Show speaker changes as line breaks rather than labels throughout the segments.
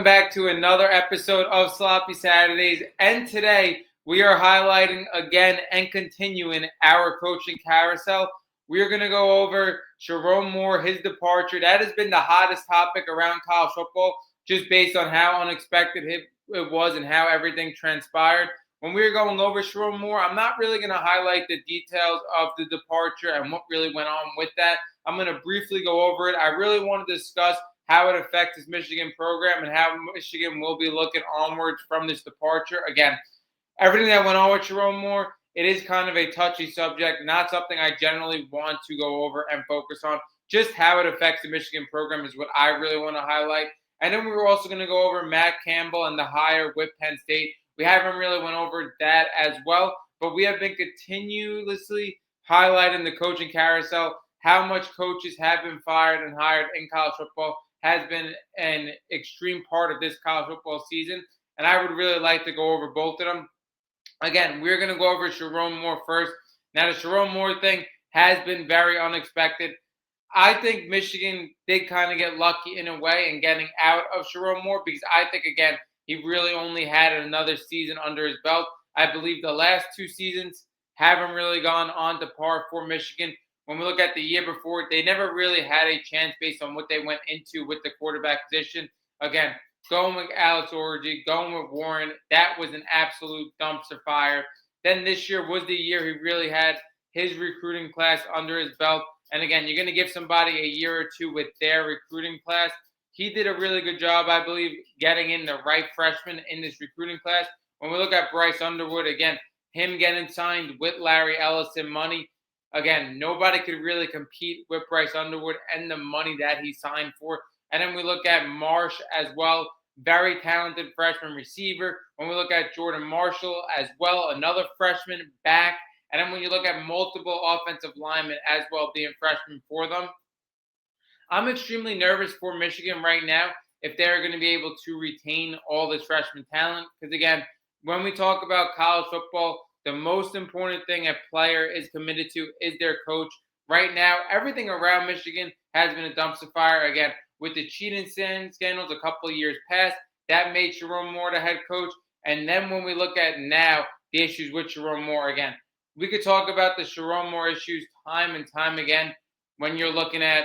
back to another episode of Sloppy Saturdays, and today we are highlighting again and continuing our coaching carousel. We are going to go over Sherrone Moore, his departure. That has been the hottest topic around college football, just based on how unexpected it was and how everything transpired. When we were going over Sherrone Moore, I'm not really going to highlight the details of the departure and what really went on with that. I'm going to briefly go over it. I really want to discuss how it affects his Michigan program and how Michigan will be looking onwards from this departure. Again, everything that went on with Sherrone Moore, it is kind of a touchy subject, not something I generally want to go over and focus on. Just how it affects the Michigan program is what I really want to highlight. And then we were also going to go over Matt Campbell and the hire with Penn State. We haven't really went over that as well, but we have been continuously highlighting the coaching carousel, how much coaches have been fired and hired in college football has been an extreme part of this college football season, and I would really like to go over both of them. Again, we're going to go over Sherrone Moore first. Now, the Sherrone Moore thing has been very unexpected. I think Michigan did kind of get lucky in a way in getting out of Sherrone Moore because I think, again, he really only had another season under his belt. I believe the last two seasons haven't really gone on to par for Michigan. When we look at the year before, they never really had a chance based on what they went into with the quarterback position. Again, going with Alex Orji, going with Warren, that was an absolute dumpster fire. Then this year was the year he really had his recruiting class under his belt. And again, you're going to give somebody a year or two with their recruiting class. He did a really good job, I believe, getting in the right freshmen in this recruiting class. When we look at Bryce Underwood, again, him getting signed with Larry Ellison money, again, nobody could really compete with Bryce Underwood and the money that he signed for. And then we look at Marsh as well, very talented freshman receiver. When we look at Jordan Marshall as well, another freshman back. And then when you look at multiple offensive linemen as well being freshmen for them, I'm extremely nervous for Michigan right now if they're going to be able to retain all this freshman talent. Because again, when we talk about college football, the most important thing a player is committed to is their coach. Right now, everything around Michigan has been a dumpster fire. Again, with the cheating scandals a couple of years past, that made Sherrone Moore the head coach. And then when we look at now, the issues with Sherrone Moore, again, we could talk about the Sherrone Moore issues time and time again when you're looking at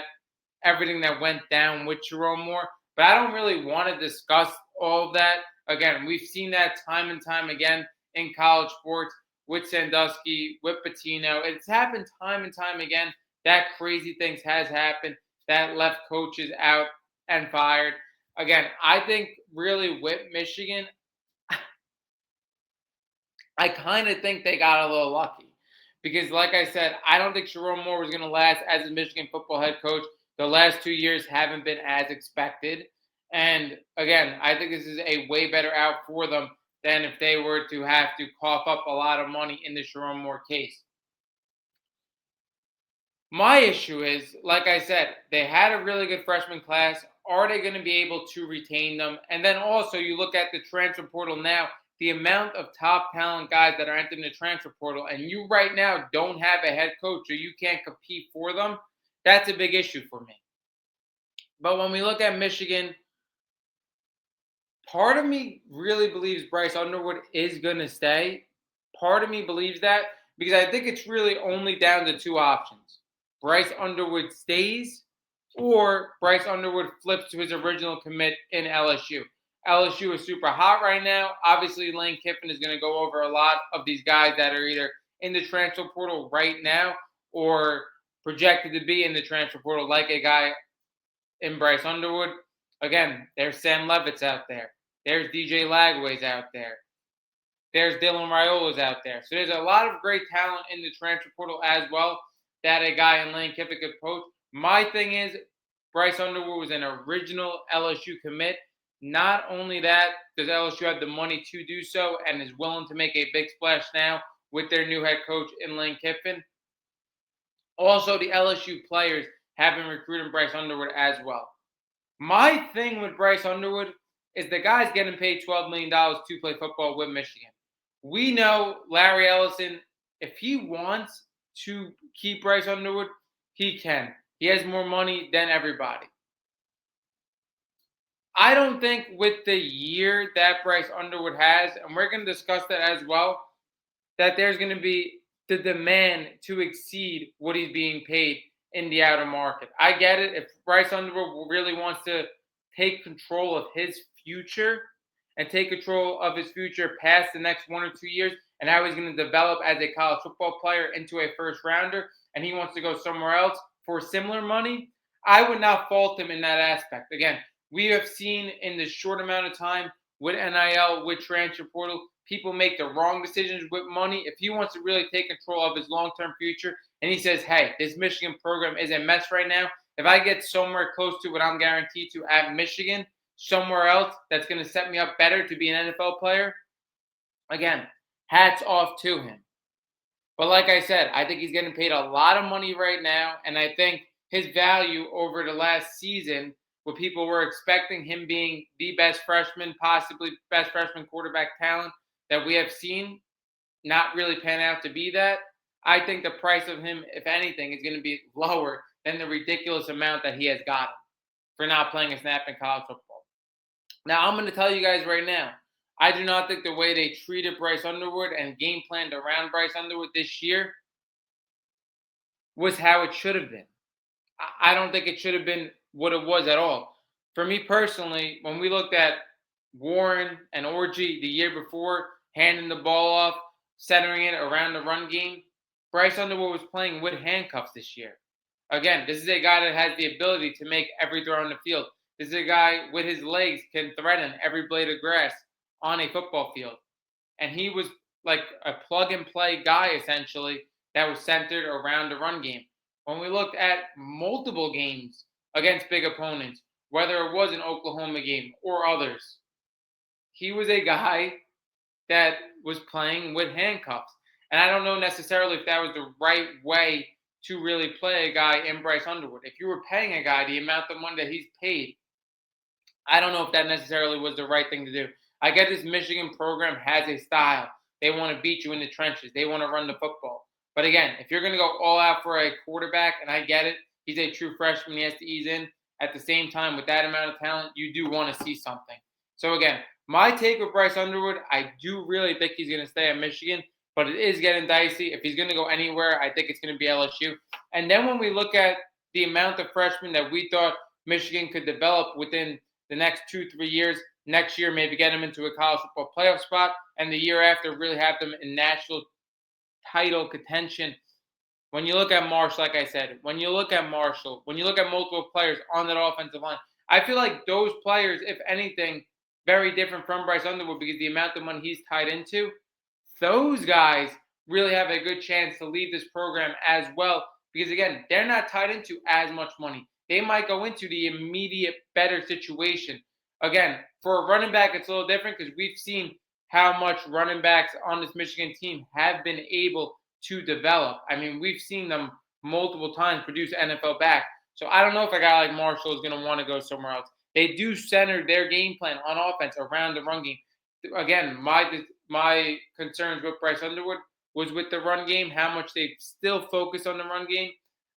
everything that went down with Sherrone Moore. But I don't really want to discuss all of that. Again, we've seen that time and time again in college sports with Sandusky, with Pitino. It's happened time and time again that crazy things has happened that left coaches out and fired. Again, I think really with Michigan, I kind of think they got a little lucky. Because like I said, I don't think Sherrone Moore was going to last as a Michigan football head coach. The last 2 years haven't been as expected. And again, I think this is a way better out for them than if they were to have to cough up a lot of money in the Sherrone Moore case. My issue is, like I said, they had a really good freshman class. Are they going to be able to retain them? And then also you look at the transfer portal now, the amount of top talent guys that are entering the transfer portal, and you right now don't have a head coach or you can't compete for them, that's a big issue for me. But when we look at Michigan, part of me really believes Bryce Underwood is going to stay. Part of me believes that because I think it's really only down to two options. Bryce Underwood stays or Bryce Underwood flips to his original commit in LSU. LSU is super hot right now. Obviously, Lane Kiffin is going to go over a lot of these guys that are either in the transfer portal right now or projected to be in the transfer portal, like a guy in Bryce Underwood. Again, there's Sam Levitt's out there. There's DJ Lagway's out there. There's Dylan Raiola's out there. So there's a lot of great talent in the transfer portal as well that a guy in Lane Kiffin could poach. My thing is, Bryce Underwood was an original LSU commit. Not only that, does LSU have the money to do so and is willing to make a big splash now with their new head coach in Lane Kiffin. Also, the LSU players have been recruiting Bryce Underwood as well. My thing with Bryce Underwood is the guy's getting paid $12 million to play football with Michigan. We know Larry Ellison, if he wants to keep Bryce Underwood, he can. He has more money than everybody. I don't think with the year that Bryce Underwood has, and we're going to discuss that as well, that there's going to be the demand to exceed what he's being paid in the outer market. I get it. If Bryce Underwood really wants to take control of his future and take control of his future past the next 1 or 2 years and how he's going to develop as a college football player into a first rounder, and he wants to go somewhere else for similar money, I would not fault him in that aspect. Again, we have seen in this short amount of time with NIL, with transfer portal, people make the wrong decisions with money. If he wants to really take control of his long-term future and he says, hey, this Michigan program is a mess right now, if I get somewhere close to what I'm guaranteed to at Michigan, somewhere else that's going to set me up better to be an NFL player, again, hats off to him. But like I said, I think he's getting paid a lot of money right now, and I think his value over the last season, where people were expecting him being the best freshman, possibly best freshman quarterback talent that we have seen, not really pan out to be that. I think the price of him, if anything, is going to be lower than the ridiculous amount that he has gotten for not playing a snap in college football. Now, I'm going to tell you guys right now, I do not think the way they treated Bryce Underwood and game planned around Bryce Underwood this year was how it should have been. I don't think it should have been what it was at all. For me personally, when we looked at Warren and Orgy the year before, handing the ball off, centering it around the run game, Bryce Underwood was playing with handcuffs this year. Again, this is a guy that has the ability to make every throw on the field. This is a guy with his legs can threaten every blade of grass on a football field. And he was like a plug-and-play guy, essentially, that was centered around the run game. When we looked at multiple games against big opponents, whether it was an Oklahoma game or others, he was a guy that was playing with handcuffs. And I don't know necessarily if that was the right way to really play a guy in Bryce Underwood. If you were paying a guy the amount of money that he's paid, I don't know if that necessarily was the right thing to do. I get this Michigan program has a style. They want to beat you in the trenches. They want to run the football. But again, if you're going to go all out for a quarterback, and I get it, he's a true freshman, he has to ease in. At the same time, with that amount of talent, you do want to see something. So again, my take with Bryce Underwood, I do really think he's going to stay at Michigan, but it is getting dicey. If he's going to go anywhere, I think it's going to be LSU. And then when we look at the amount of freshmen that we thought Michigan could develop within the next 2-3 years, next year maybe get them into a college football playoff spot, and the year after really have them in national title contention. When you look at Marsh, like I said, when you look at Marshall, when you look at multiple players on that offensive line, I feel like those players, if anything, very different from Bryce Underwood because the amount of money he's tied into, those guys really have a good chance to leave this program as well because, again, they're not tied into as much money. They might go into the immediate better situation. Again, for a running back, it's a little different because we've seen how much running backs on this Michigan team have been able to develop. I mean, we've seen them multiple times produce NFL back. So I don't know if a guy like Marshall is going to want to go somewhere else. They do center their game plan on offense around the run game. Again, my concerns with Bryce Underwood was with the run game, how much they still focus on the run game.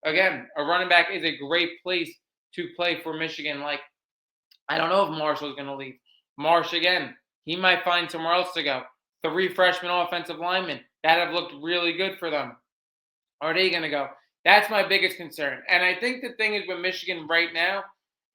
Again, a running back is a great place to play for Michigan. Like, I don't know if Marshall's going to leave. Marsh, again, he might find somewhere else to go. 3 freshman offensive linemen that have looked really good for them. Are they going to go? That's my biggest concern. And I think the thing is with Michigan right now,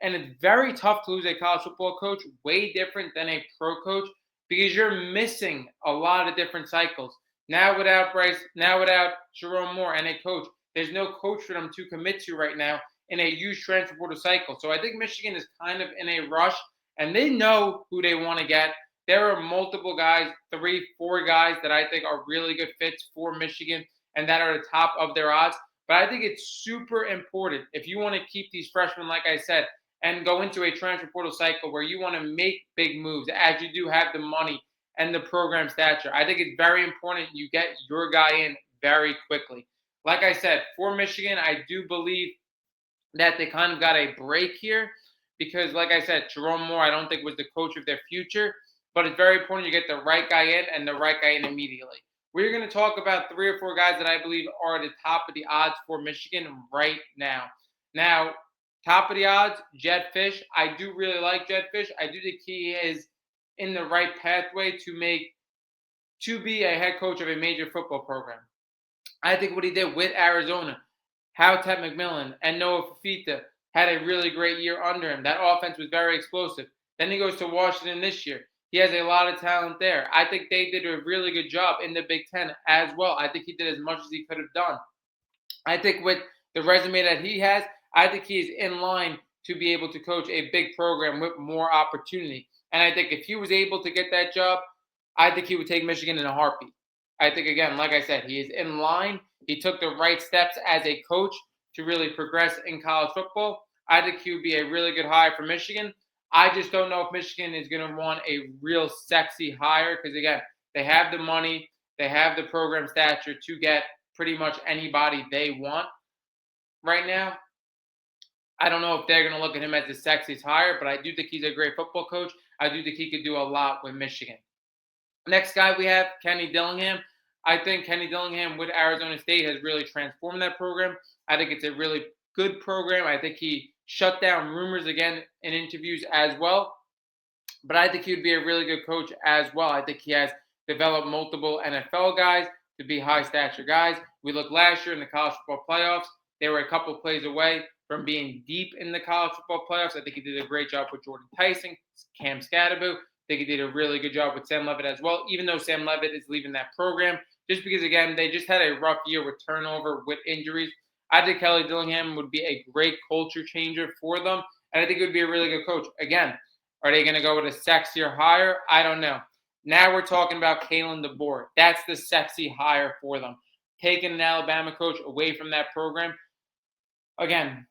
and it's very tough to lose a college football coach, way different than a pro coach, because you're missing a lot of different cycles. Now without Bryce, now without Sherrone Moore and a coach, there's no coach for them to commit to right now in a huge transfer portal cycle. So I think Michigan is kind of in a rush, and they know who they want to get. There are multiple guys, 3, 4 guys that I think are really good fits for Michigan and that are the top of their odds. But I think it's super important if you want to keep these freshmen, like I said, and go into a transfer portal cycle where you want to make big moves as you do have the money and the program stature. I think it's very important you get your guy in very quickly. Like I said, for Michigan, I do believe that they kind of got a break here because, like I said, Sherrone Moore, I don't think was the coach of their future, but it's very important you get the right guy in and the right guy in immediately. We're going to talk about 3 or 4 guys that I believe are at the top of the odds for Michigan right now. Now, Top of the odds, Jedd Fisch. I do really like Jedd Fisch. I do think he is in the right pathway to be a head coach of a major football program. I think what he did with Arizona, how Ted McMillan and Noah Fafita had a really great year under him. That offense was very explosive. Then he goes to Washington this year. He has a lot of talent there. I think they did a really good job in the Big Ten as well. I think he did as much as he could have done. I think with the resume that he has, I think he is in line to be able to coach a big program with more opportunity. And I think if he was able to get that job, I think he would take Michigan in a heartbeat. I think, again, like I said, he is in line. He took the right steps as a coach to really progress in college football. I think he would be a really good hire for Michigan. I just don't know if Michigan is going to want a real sexy hire because, again, they have the money, they have the program stature to get pretty much anybody they want right now. I don't know if they're going to look at him as the sexiest hire, but I do think he's a great football coach. I do think he could do a lot with Michigan. Next guy we have, Kenny Dillingham. I think Kenny Dillingham with Arizona State has really transformed that program. I think it's a really good program. I think he shut down rumors again in interviews as well. But I think he would be a really good coach as well. I think he has developed multiple NFL guys to be high stature guys. We looked last year in the college football playoffs. They were a couple of plays away from being deep in the college football playoffs. I think he did a great job with Jordan Tyson, Cam Scatterbo. I think he did a really good job with Sam Levitt as well, even though Sam Levitt is leaving that program. Just because, again, they just had a rough year with turnover, with injuries. I think Kelly Dillingham would be a great culture changer for them, and I think it would be a really good coach. Again, are they going to go with a sexier hire? I don't know. Now we're talking about Kalen DeBoer. That's the sexy hire for them. Taking an Alabama coach away from that program. Again,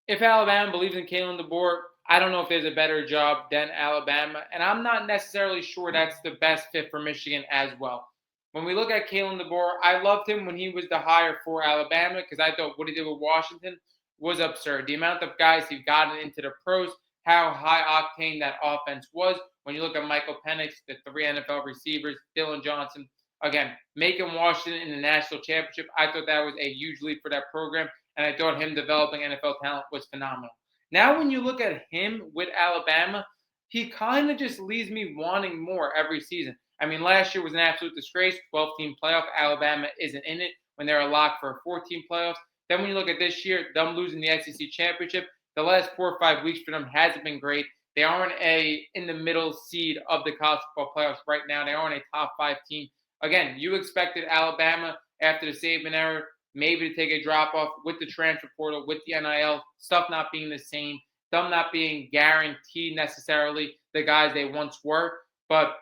if Alabama believes in Kalen DeBoer, I don't know if there's a better job than Alabama. And I'm not necessarily sure that's the best fit for Michigan as well. When we look at Kalen DeBoer, I loved him when he was the hire for Alabama because I thought what he did with Washington was absurd. The amount of guys he gotten into the pros, how high octane that offense was. When you look at Michael Penix, the 3 NFL receivers, Dylan Johnson, again, making Washington in the national championship, I thought that was a huge leap for that program, and I thought him developing NFL talent was phenomenal. Now, when you look at him with Alabama, he kind of just leaves me wanting more every season. I mean, last year was an absolute disgrace, 12-team playoff. Alabama isn't in it when they're a lock for a 14 playoffs. Then when you look at this year, them losing the SEC championship, the last 4 or 5 weeks for them hasn't been great. They aren't in the middle seed of the college football playoffs right now. They aren't a top 5 team. Again, you expected Alabama after the Saban era maybe to take a drop off with the transfer portal, with the NIL, stuff not being the same, them not being guaranteed necessarily the guys they once were. But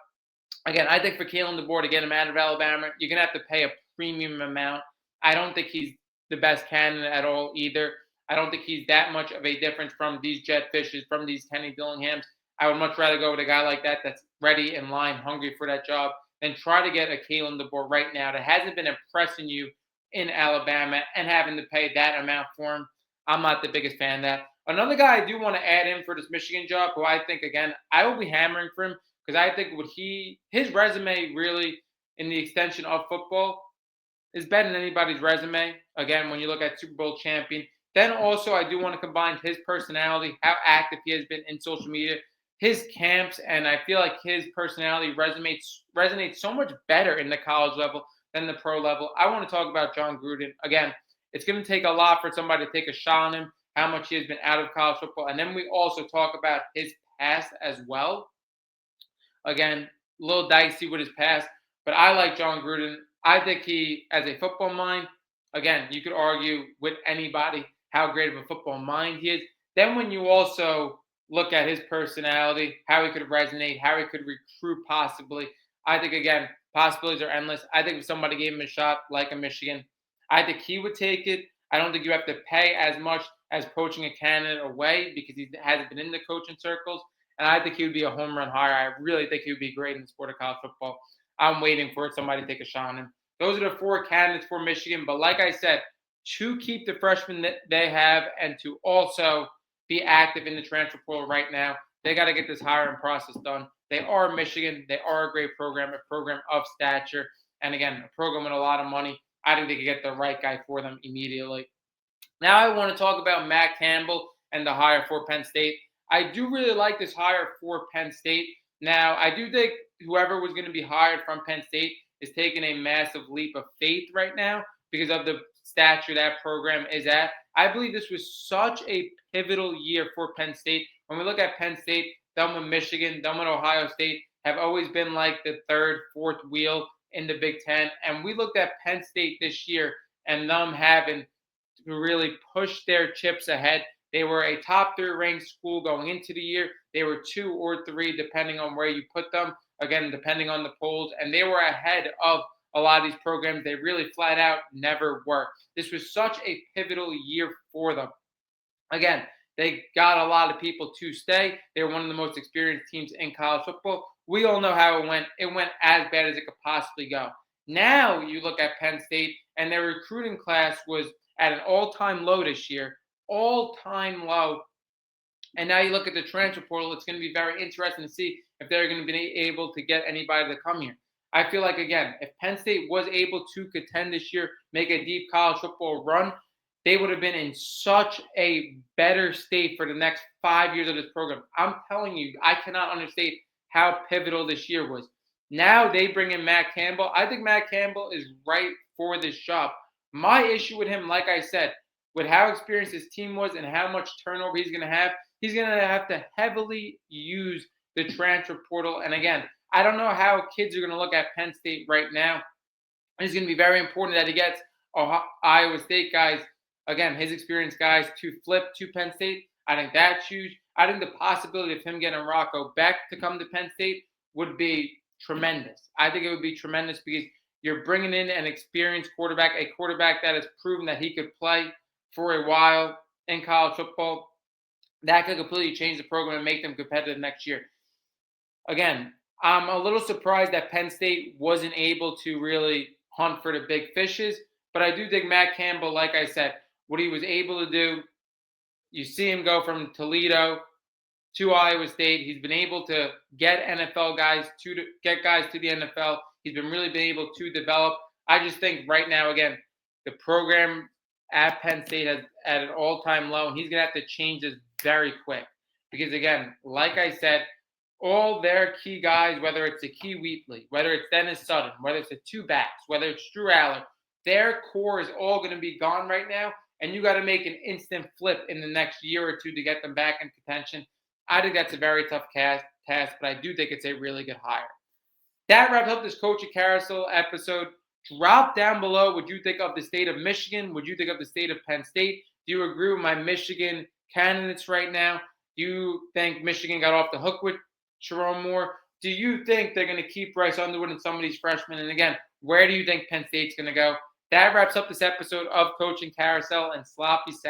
again, I think for Kalen DeBoer to get him out of Alabama, you're going to have to pay a premium amount. I don't think he's the best candidate at all either. I don't think he's that much of a difference from these Jedd Fisches, from these Kenny Dillinghams. I would much rather go with a guy like that that's ready, in line, hungry for that job, than try to get a Kalen DeBoer right now that hasn't been impressing you in Alabama and having to pay that amount for him. I'm not the biggest fan of that. Another guy I do want to add in for this Michigan job, who I think, again, I will be hammering for him because I think his resume really in the extension of football is better than anybody's resume. Again, when you look at Super Bowl champion. Then also I do want to combine his personality, how active he has been in social media, his camps, and I feel like his personality resonates so much better in the college level than the pro level. I want to talk about John Gruden. Again, it's going to take a lot for somebody to take a shot on him, how much he has been out of college football. And then we also talk about his past as well. Again, a little dicey with his past, but I like John Gruden. I think he, as a football mind, again, you could argue with anybody how great of a football mind he is. Then when you also look at his personality, how he could resonate, how he could recruit possibly, I think, again, possibilities are endless. I think if somebody gave him a shot like a Michigan, I think he would take it. I don't think you have to pay as much as poaching a candidate away because he hasn't been in the coaching circles. And I think he would be a home run hire. I really think he would be great in the sport of college football. I'm waiting for somebody to take a shot on him. Those are the 4 candidates for Michigan. But like I said, to keep the freshmen that they have and to also be active in the transfer portal right now, they got to get this hiring process done. They are Michigan. They are a great program, a program of stature. And again, a program with a lot of money. I think they could get the right guy for them immediately. Now I want to talk about Matt Campbell and the hire for Penn State. I do really like this hire for Penn State. Now, I do think whoever was going to be hired from Penn State is taking a massive leap of faith right now because of the stature that program is at. I believe this was such a pivotal year for Penn State. When we look at Penn State, them with Michigan, them with Ohio State, have always been like the third, fourth wheel in the Big Ten. And we looked at Penn State this year and them having to really push their chips ahead. They were a top 3 ranked school going into the year. They were 2 or 3, depending on where you put them. Again, depending on the polls. And they were ahead of a lot of these programs. They really flat out never were. This was such a pivotal year for them. Again, they got a lot of people to stay. They were one of the most experienced teams in college football. We all know how it went. It went as bad as it could possibly go. Now you look at Penn State, and their recruiting class was at an all-time low this year, all-time low. And now you look at the transfer portal, it's going to be very interesting to see if they're going to be able to get anybody to come here. I feel like, again, if Penn State was able to contend this year, make a deep college football run, they would have been in such a better state for the next 5 years of this program. I'm telling you, I cannot understate how pivotal this year was. Now they bring in Matt Campbell. I think Matt Campbell is right for this job. My issue with him, like I said, with how experienced his team was and how much turnover he's going to have to heavily use the transfer portal. And again, I don't know how kids are going to look at Penn State right now. It's going to be very important that he gets Iowa State guys, again, his experienced guys, to flip to Penn State. I think that's huge. I think the possibility of him getting Rocco Beck to come to Penn State would be tremendous. I think it would be tremendous because you're bringing in an experienced quarterback, a quarterback that has proven that he could play for a while in college football. That could completely change the program and make them competitive next year. Again, I'm a little surprised that Penn State wasn't able to really hunt for the big fishes, but I do think Matt Campbell, like I said, what he was able to do, you see him go from Toledo to Iowa State. He's been able to get NFL guys get guys to the NFL. He's been able to develop. I just think right now, again, the program at Penn State is at an all-time low, and he's going to have to change this very quick. Because, again, like I said, all their key guys, whether it's a Key Wheatley, whether it's Dennis Sutton, whether it's the 2 backs, whether it's Drew Allen, their core is all going to be gone right now, and you got to make an instant flip in the next year or two to get them back in contention. I think that's a very tough task, but I do think it's a really good hire. That wraps up this Coaching Carousel episode. Drop down below what you think of the state of Michigan. What you think of the state of Penn State? Do you agree with my Michigan candidates right now? Do you think Michigan got off the hook with Sherrone Moore? Do you think they're going to keep Bryce Underwood and some of these freshmen? And again, where do you think Penn State's going to go? That wraps up this episode of Coaching Carousel and Sloppy Saturday.